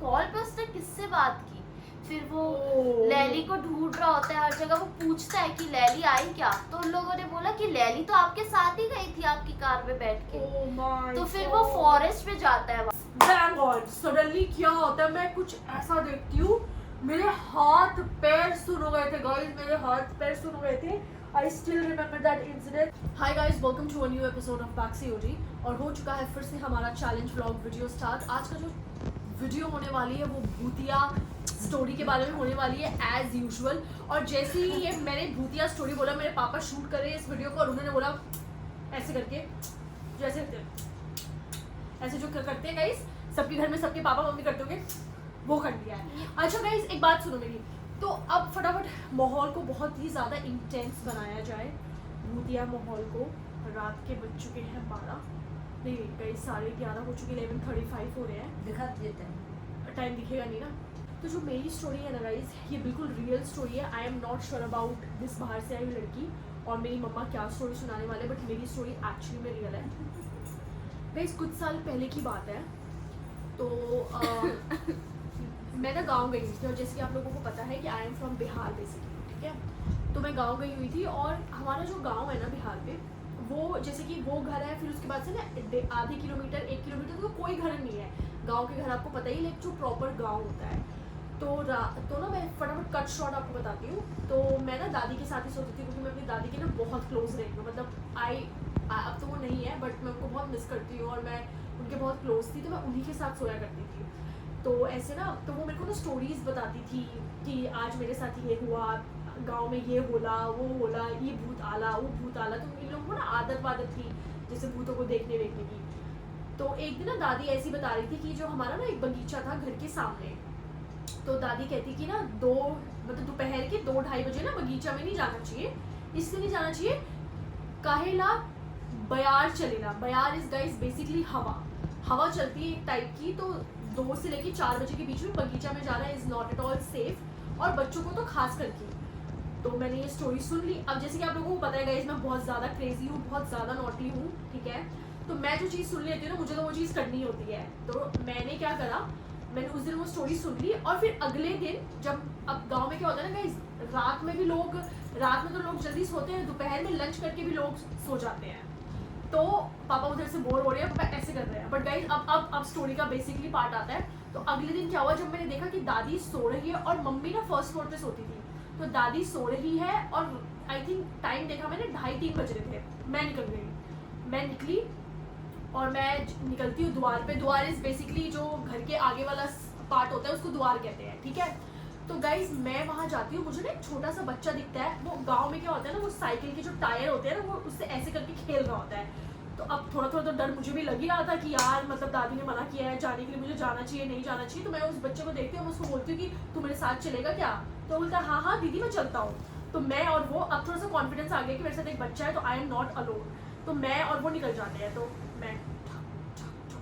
Call पे उसने किससे बात की। फिर वो लैली को ढूंढ रहा होता है हर जगह, वो पूछता है कि लैली आई क्या, तो उन लोगों ने बोला कि लैली तो आपके साथ ही गई थी आपकी कार में बैठ के। तो फिर वो फॉरेस्ट में जाता है। Thank God, suddenly क्या होता है, मैं कुछ ऐसा देखती हूँ, मेरे हाथ पैर सुन हो गए थे गाइस, मेरे हाथ पैर सुन हो गए थे। I still remember that incident. Hi guys, welcome to a new episode of Baxi OG। और हो चुका है फिर से हमारा चैलेंज व्लॉग वीडियो स्टार्ट। आज का जो वीडियो होने वाली है वो भूतिया स्टोरी के बारे में होने वाली है एज यूजुअल। और जैसे ही ये मैंने भूतिया स्टोरी बोला, मेरे पापा शूट कर रहे हैं इस वीडियो को और उन्होंने बोला ऐसे करके, जैसे ऐसे जो करते हैं गाइस, सबके घर में सबके पापा मम्मी करते होंगे, वो कर दिया है। अच्छा गाइस, एक बात सुनो मेरी, तो अब फटाफट माहौल को बहुत ही ज़्यादा इंटेंस बनाया जाए, भूतिया माहौल को। रात के बज चुके हैं 12, नहीं गाइस 11:30 हो चुके, 11:35 हो रहे हैं। दिखा देते हैं, टाइम दिखेगा नहीं ना। तो जो मेरी स्टोरी है ना गाइस, ये बिल्कुल रियल स्टोरी है। I am not sure about this बाहर से आई हुई लड़की और मेरी मम्मा क्या स्टोरी सुनाने वाले, बट मेरी स्टोरी एक्चुअली में रियल है गाइस। कुछ साल पहले की बात है, तो मैं ना गाँव गई हुई थी, और जैसे कि आप लोगों को पता है कि I am from Bihar basically, ठीक है। तो मैं गाँव गई हुई थी और हमारा जो गाँव है ना बिहार में, वो जैसे कि वो घर है, फिर उसके बाद से ना आधे किलोमीटर 1 किलोमीटर तो कोई घर नहीं है। गाँव के घर आपको पता ही, लेकिन जो प्रॉपर गाँव होता है। तो ना मैं फटाफट कट शॉट आपको बताती हूँ। तो मैं ना दादी के साथ ही सोती थी, क्योंकि मैं अपनी दादी के ना बहुत क्लोज रहती हूँ। मतलब अब तो वो नहीं है, बट मैं उनको बहुत मिस करती हूँ और मैं उनके बहुत क्लोज थी, तो मैं उन्हीं के साथ सोया करती थी। तो ऐसे ना, तो वो मेरे को ना स्टोरीज बताती थी कि आज मेरे साथ ये हुआ, गांव में ये होला, वो होला, ये भूत आला, वो भूत आला। तो इन लोगों को ना आदत थी जैसे भूतों को देखने की। तो एक दिन ना दादी ऐसी बता रही थी कि जो हमारा ना एक बगीचा था घर के सामने, तो दादी कहती कि ना दोपहर के 2-2:30 बजे ना बगीचा में नहीं जाना चाहिए। इसलिए नहीं जाना चाहिए, काहेला बयार चलेला। बयार इज गाइस बेसिकली हवा चलती है एक टाइप की। तो 2 से लेकर 4 बजे के बीच में बगीचा में जाना is not at all safe, और बच्चों को तो खास करके। तो मैंने ये स्टोरी सुन ली। अब जैसे कि आप लोगों को पता है गाइस, मैं बहुत ज़्यादा क्रेजी हूँ, बहुत ज़्यादा नॉटी हूँ, ठीक है। तो मैं जो चीज़ सुन लेती हूँ ना, मुझे तो वो चीज़ करनी होती है। तो मैंने क्या करा, मैंने उस दिन वो स्टोरी सुन ली, और फिर अगले दिन जब, अब गांव में क्या होता है ना गाइस, रात में तो लोग जल्दी सोते हैं, दोपहर में लंच करके भी लोग सो जाते हैं। तो पापा उधर से बोर हो रहे हैं, पापा ऐसे कर रहे हैं। बट गाइस अब स्टोरी का बेसिकली पार्ट आता है। तो अगले दिन क्या हुआ, जब मैंने देखा कि दादी सो रही है और मम्मी ना फर्स्ट फ्लोर पे सोती थी, तो दादी सो रही है और आई थिंक टाइम देखा मैंने 2:30-3 बज रहे थे। मैं निकली और मैं निकलती हूँ द्वार पे। द्वार इज बेसिकली जो घर के आगे वाला पार्ट होता है, उसको द्वार कहते हैं, ठीक है। तो गाइज मैं वहाँ जाती हूँ, मुझे ना एक छोटा सा बच्चा दिखता है। वो गांव में क्या होता है ना, वो साइकिल के जो टायर होते हैं ना, वो उससे ऐसे करके खेल रहा होता है। तो अब थोड़ा तो डर मुझे भी लग ही रहा था कि यार मतलब दादी ने मना किया है जाने के लिए, मुझे जाना चाहिए नहीं जाना चाहिए। तो मैं उस बच्चे को देखती हूँ, मैं उसको बोलती हूँ कि तू मेरे साथ चलेगा क्या। तो बोलता है हाँ दीदी मैं चलता हूँ। तो मैं और वो, अब थोड़ा सा कॉन्फिडेंस आ गया कि मेरे साथ एक बच्चा है, तो आई एम नॉट अलोन। तो मैं और वो निकल जाते हैं। तो मैं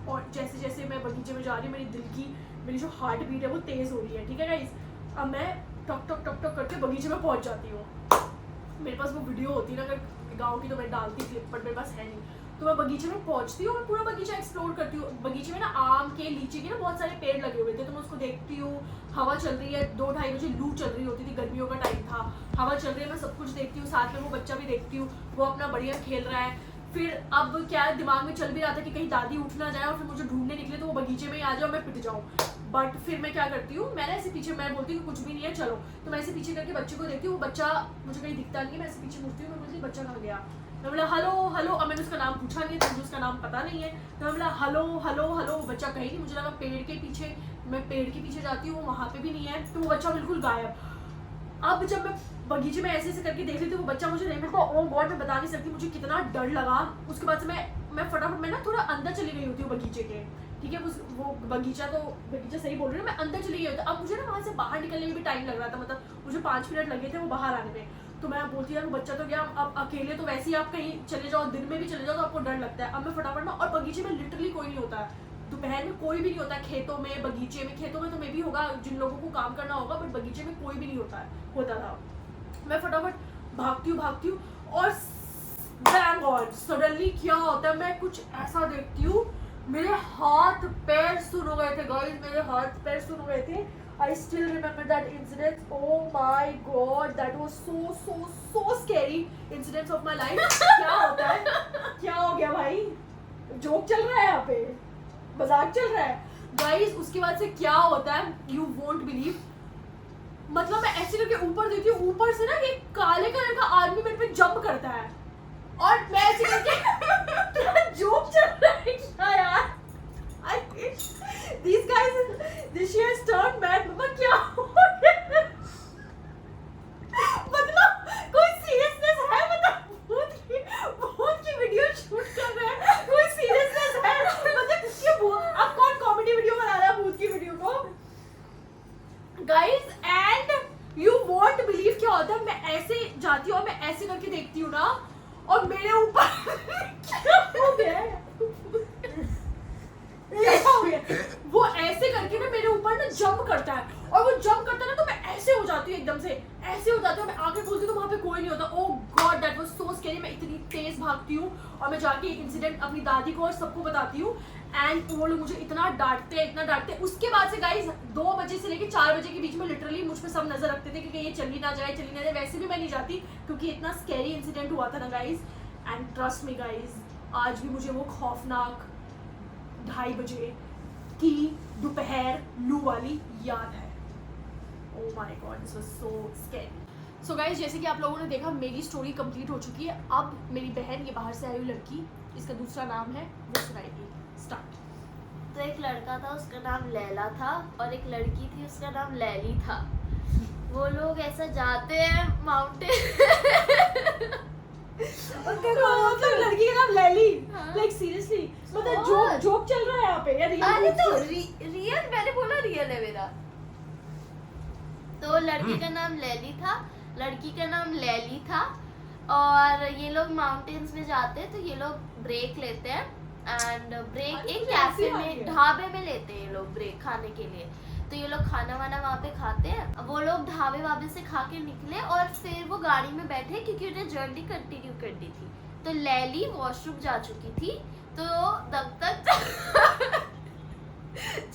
और जैसे जैसे मैं बगीचे में जा रही हूँ, मेरी जो हार्ट बीट है वो तेज़ हो रही है, ठीक है गाइस। अब मैं टक टक टक टक करके बगीचे में पहुँच जाती हूँ। मेरे पास वो वीडियो होती ना अगर गाँव की, तो मैं डालती क्लिप, बट मेरे पास है नहीं। तो मैं बगीचे में पहुँचती हूँ और पूरा बगीचा एक्सप्लोर करती हूँ। बगीचे में ना आम के, लीची के ना बहुत सारे पेड़ लगे हुए थे, तो मैं उसको देखती हूँ। हवा चल रही है, 2-2:30 बजे लू चल रही होती थी, गर्मियों का टाइम था, हवा चल रही है, मैं सब कुछ देखती हूँ। साथ में वो बच्चा भी देखती हूँ, वो अपना बढ़िया खेल रहा है। फिर अब क्या दिमाग में चल भी रहा था कि कहीं दादी उठ ना जाए और फिर मुझे ढूंढने निकले, तो वो बगीचे में ही आ जाए और मैं पिट जाऊँ। बट फिर मैं क्या करती हूँ, मैंने ऐसे पीछे, मैं बोलती हूँ कुछ भी नहीं है चलो। तो मैं ऐसे पीछे करके बच्चे को देखती हूँ, वो बच्चा मुझे कहीं दिखता नहीं है। मैं ऐसे पीछे मुड़ती हूँ, मैं बोलती बच्चा कहाँ गया। मैं बोला हेलो हेलो, अब मैंने उसका नाम पूछा नहीं है, तो मुझे उसका नाम पता नहीं है। तो मैं बोला हेलो हेलो हेलो, बच्चा कहीं नहीं। मुझे लगा पेड़ के पीछे, मैं पेड़ के पीछे जाती हूँ, वहाँ पे भी नहीं है। तो वो बच्चा बिल्कुल गायब। अब जब मैं बगीचे में ऐसे करके देख रही थी, वो बच्चा मुझे नहीं मिलता। ओ गॉड, मैं बता नहीं सकती मुझे कितना डर लगा। उसके बाद से मैं फटाफट मैं ना थोड़ा अंदर चली गई होती हूँ बगीचे के, ठीक है। वो बगीचा सही बोल रही हूँ, मैं अंदर चली गई होती। अब मुझे ना वहाँ से बाहर निकलने में भी टाइम लग रहा था, मतलब मुझे 5 मिनट लगे थे वो बाहर आने में। तो मैं बोलती यार वो बच्चा तो गया, अब अकेले तो वैसे ही आप कहीं चले जाओ, दिन में भी चले जाओ तो आपको डर लगता है। अब मैं फटाफट ना, और बगीचे में लिटरली कोई नहीं होता है, दोपहर में कोई भी नहीं होता है खेतों में, बगीचे में। खेतों में तो मे भी होगा जिन लोगों को काम करना होगा, बट बगीचे में कोई भी नहीं होता था। मैं फटाफट भागती हूँ और सडनली क्या होता है, मैं कुछ ऐसा देखती हूँ, मेरे हाथ पैर सुन हो गए थे गाइस, मेरे हाथ पैर सुन हो गए थे। I still remember that incident. Oh my god, that was so scary incidents of my life. क्या होता है? क्या हो गया भाई? जोक चल रहा है यहाँ पे, मजाक चल रहा है गाइस। उसके बाद से क्या होता है, you won't believe। मतलब मैं ऐसे करके ऊपर देखती हूँ, ऊपर से ना ये काले कलर का आदमी मेरे पे जंप करता है और मैं ऐसे करके जोक चल रहा है क्या यार? I wish these guys this year turned mad। मम्मा क्या हो गया? मतलब कोई सीरियसनेस है? मतलब भूत की वीडियो शूट कर रहे हैं, कोई सीरियसनेस है? मतलब ये अब कौन कॉमेडी वीडियो बना रहा है भूत की वीडियो को? Guys and you won't believe क्या होता है, मैं ऐसे जाती हूँ और मैं ऐसे करके देखती हूँ ना और मेरे ऊपर क्या हो गया है? क्या हो गया? वो ऐसे करके ना मेरे ऊपर ना जंप करता है और वो जंप करता है ना तो मैं ऐसे हो जाती हूँ, एकदम से ऐसे हो जाती हूँ। मैं आगे बोलती हूँ तो वहाँ पे कोई नहीं होता। Oh god that was so scary. मैं इतनी तेज भागती हूँ और मैं जाके इंसिडेंट अपनी दादी को और सबको बताती हूँ एंड वो लोग मुझे इतना डांटते हैं। उसके बाद से गाइस 2 बजे से लेके 4 बजे के बीच में लिटरली मुझ पे सब नजर रखते थे कि ये चली ना जाए। वैसे भी मैं नहीं जाती क्योंकि इतना स्कैरी इंसिडेंट हुआ था ना guys. And trust me guys, आज भी मुझे वो खौफनाक 2:30 बजे की दोपहर लू वाली याद है। Oh my God, this was so scary. So guys, जैसे कि आप लोगों ने देखा मेरी स्टोरी कंप्लीट हो चुकी है। अब मेरी बहन, ये बाहर से आई हुई लड़की, इसका दूसरा नाम है, वो सुनाएगी। स्टार्ट। तो एक लड़का था, उसका नाम लैला था, और एक लड़की थी, उसका नाम लैली था। वो लोग ऐसा जाते हैं माउंटेन मतलब लड़की का नाम लैली, हाँ। लाइक सीरियसली, मतलब जोक चल रहा है यहाँ पे या अरे तो रियल, मैंने बोला रियल है मेरा। तो लड़की का नाम लैली था, लड़की का नाम लैली था, और ये लोग माउंटेन्स में जाते हैं तो ये लोग ब्रेक लेते हैं एंड ब्रेक एक कैफे में, ढाबे में लेते हैं ये लोग ब्रेक खाने के लिए। तो ये लोग खाना वाना वहाँ पे खाते हैं। वो लोग ढाबे वाबे से खा के निकले और फिर वो गाड़ी में बैठे क्योंकि उन्हें जर्नी कंटिन्यू करनी थी। तो लैली वॉशरूम जा चुकी थी, तो तब तक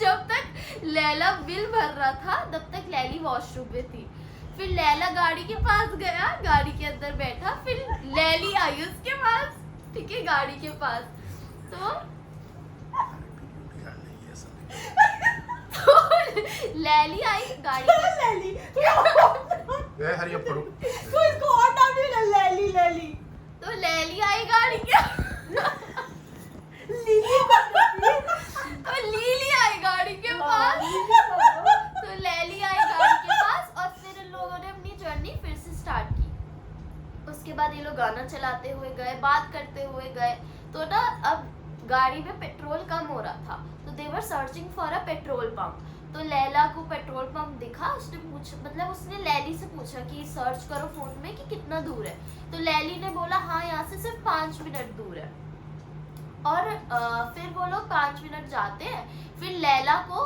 जब तक लैला बिल भर रहा था तब तक लैली वॉशरूम में थी। फिर लैला गाड़ी के पास गया, गाड़ी के अंदर बैठा, फिर लैली आई उसके पास, ठीक है, गाड़ी के पास। तो लैली आई गाड़ी के लैली हरी अप करो। तो इसको और नाम भी लैली लैली। तो लैली आई गाड़ी के लीली तो लीली आई गाड़ी के पास। तो लैली आई गाड़ी के पास और फिर इन लोगों ने अपनी जर्नी फिर से स्टार्ट की। उसके बाद ये लोग गाना चलाते हुए गए, बात करते हुए गए। तो ना अब गाड़ी में पेट्रोल कम हो रहा था, तो they were searching for a petrol pump. तो लैला को पेट्रोल पंप दिखा, उसने लैली से पूछा कि सर्च करो फोन में कि कितना दूर है। तो लैली ने बोला हाँ, यहाँ से सिर्फ 5 मिनट दूर है। और फिर वो लोग 5 मिनट जाते हैं, फिर लैला को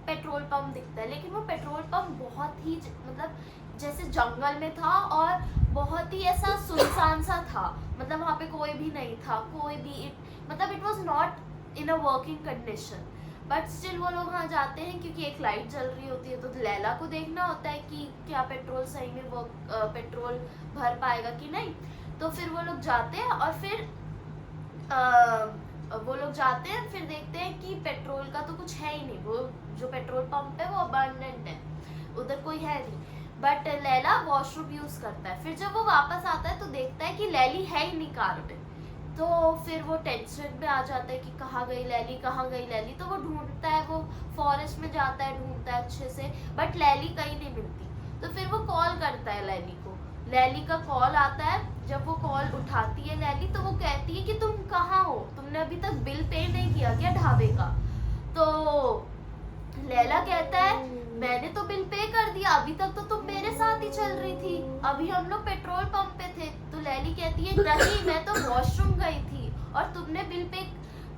पेट्रोल पंप दिखता है, लेकिन वो पेट्रोल पंप बहुत ही मतलब जैसे जंगल में था और बहुत ही ऐसा सुनसान सा था। मतलब वहाँ पे कोई भी नहीं था, कोई भी मतलब it was not in a working condition. But still वो लोग वहाँ जाते हैं क्योंकि एक लाइट जल रही होती है। तो लैला को देखना होता है कि क्या पेट्रोल सही में वो पेट्रोल भर पाएगा कि नहीं। तो फिर वो लोग जाते हैं और फिर वो लोग जाते हैं, फिर देखते हैं कि पेट्रोल का तो कुछ है ही नहीं। वो जो पेट्रोल पंप है वो अबंडेंट है, उधर कोई है नहीं। बट लैला वॉशरूम यूज करता है। फिर जब वो वापस आता है तो देखता है कि लैली है ही नहीं कार में। तो फिर वो टेंशन में आ जाता है कि कहाँ गई लैली, कहाँ गई लैली। तो वो ढूंढता है, वो फॉरेस्ट में जाता है, ढूंढता है अच्छे से, बट लैली कहीं नहीं मिलती। तो फिर वो कॉल करता है लैली को, लैली का कॉल आता है। जब वो कॉल उठाती है लैली तो वो कहती है कि तुम कहाँ हो, तुमने अभी तक बिल पे नहीं किया क्या ढाबे का। तो लैला कहता है मैंने तो बिल पे कर दिया, अभी तक तो तुम मेरे साथ ही चल रही थी, अभी हम लोग पेट्रोल पंप पे थे। तो लैली कहती है नहीं, मैं तो वॉशरूम गई थी और तुमने बिल पे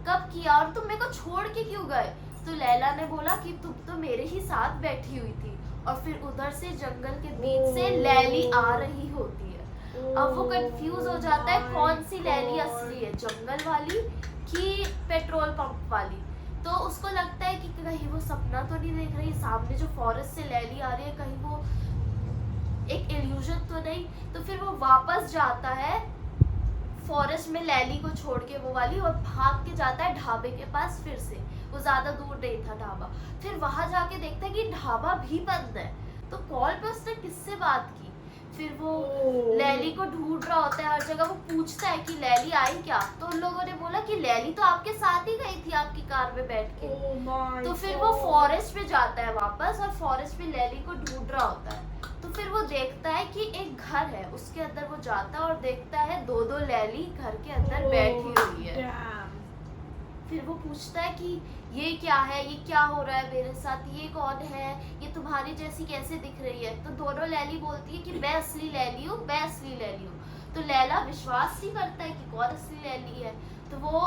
कब किया और तुम मेरे को छोड़ के क्यों गए। तो लैला ने बोला कि तुम तो मेरे ही साथ बैठी हुई थी। और फिर उधर से जंगल के बीच से लैली आ रही होती है। अब वो कंफ्यूज हो जाता है कौन सी लैली असली है, जंगल वाली कि पेट्रोल पंप वाली। तो उसको लगता है कि कहीं वो सपना तो नहीं देख रही, सामने जो फॉरेस्ट से लैली आ रही है कहीं वो एक इल्यूजन तो नहीं। तो फिर वो वापस जाता है फॉरेस्ट में लैली को छोड़ के वो वाली, और भाग के जाता है ढाबे के पास फिर से। वो ज्यादा दूर नहीं था ढाबा। फिर वहां जाके देखता है कि ढाबा भी बंद है। तो कॉल पे उसने किससे बात की, फिर वो लैली को ढूंढ रहा होता है हर जगह। वो पूछता है कि लैली आई क्या, तो उन लोगों ने बोला कि लैली तो आपके साथ ही गई थी आपकी कार में बैठ के। Oh my तो फिर वो God. फॉरेस्ट में जाता है वापस, और फॉरेस्ट में लैली को ढूंढ रहा होता है। तो फिर वो देखता है कि एक घर है, उसके अंदर वो जाता है और देखता है दो लैली घर के अंदर बैठी हुई है। Damn. फिर वो पूछता है कि ये क्या है, ये क्या हो रहा है मेरे साथ, ये कौन है, ये तुम्हारी जैसी कैसे दिख रही है। तो दोनों लैली बोलती है कि मैं असली लैली हूँ, मैं असली लैली हूँ। तो लैला विश्वास नहीं करता है कि कौन असली लैली है। तो वो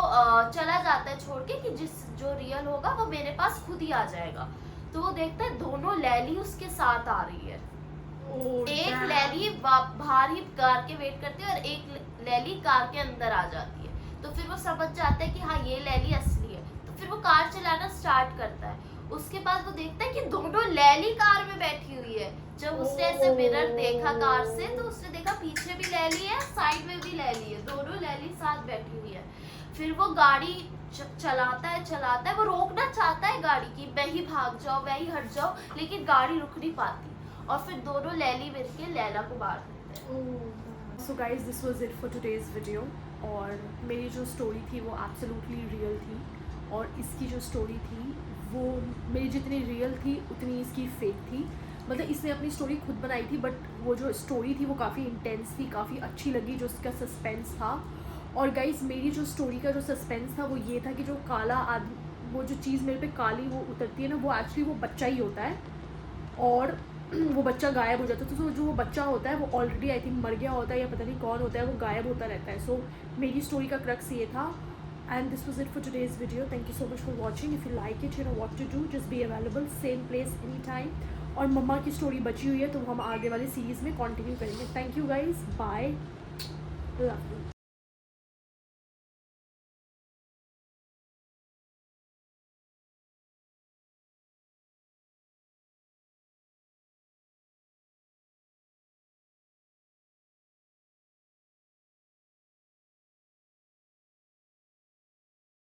चला जाता है छोड़ के कि जो रियल होगा वो मेरे पास खुद ही आ जाएगा। तो वो देखता है दोनों लैली उसके साथ आ रही है। Oh, एक damn. लैली बाहर ही कार के वेट करती है और एक लैली कार के अंदर आ जाती है। तो फिर वो समझ जाता है कि हाँ ये लैली असली है। तो फिर वो कार चलाना स्टार्ट करता है। उसके बाद वो देखता है कि दोनों लैली कार में बैठी हुई है। जब उसने ऐसे मिरर देखा कार से, तो उसने देखा पीछे भी लैली है, साइड में भी लैली है, दोनों लैली साथ बैठी हुई है। फिर वो गाड़ी चलाता है, वो रोकना चाहता है गाड़ी की, मैं ही भाग जाऊं, मैं ही हट जाऊं, लेकिन गाड़ी रुक नहीं पाती। और फिर दोनों लैली मिलके लैला को मार देते हैं। So guys this was it for today's video. और मेरी जो स्टोरी थी वो एब्सोल्युटली रियल थी, और इसकी जो स्टोरी थी वो मेरी जितनी रियल थी उतनी इसकी फेक थी। मतलब इसने अपनी स्टोरी खुद बनाई थी, बट वो जो स्टोरी थी वो काफ़ी इंटेंस थी, काफ़ी अच्छी लगी जो उसका सस्पेंस था। और गाइज मेरी जो स्टोरी का जो सस्पेंस था वो ये था कि जो काला आदमी, वो जो चीज़ मेरे पे काली वो उतरती है ना, वो एक्चुअली वो बच्चा ही होता है, और वो बच्चा गायब हो जाता है। तो जो वो बच्चा होता है वो ऑलरेडी आई थिंक मर गया होता है, या पता नहीं कौन होता है, वो गायब होता रहता है। सो मेरी स्टोरी का क्रक्स ये था। And this was it for today's video. Thank you so much for watching. If you like it, you know what to do, just be available, same place, any time. और मम्मा की story बची हुई है तो हम आगे वाली सीरीज़ में कंटिन्यू करेंगे। Thank you guys, bye, love you.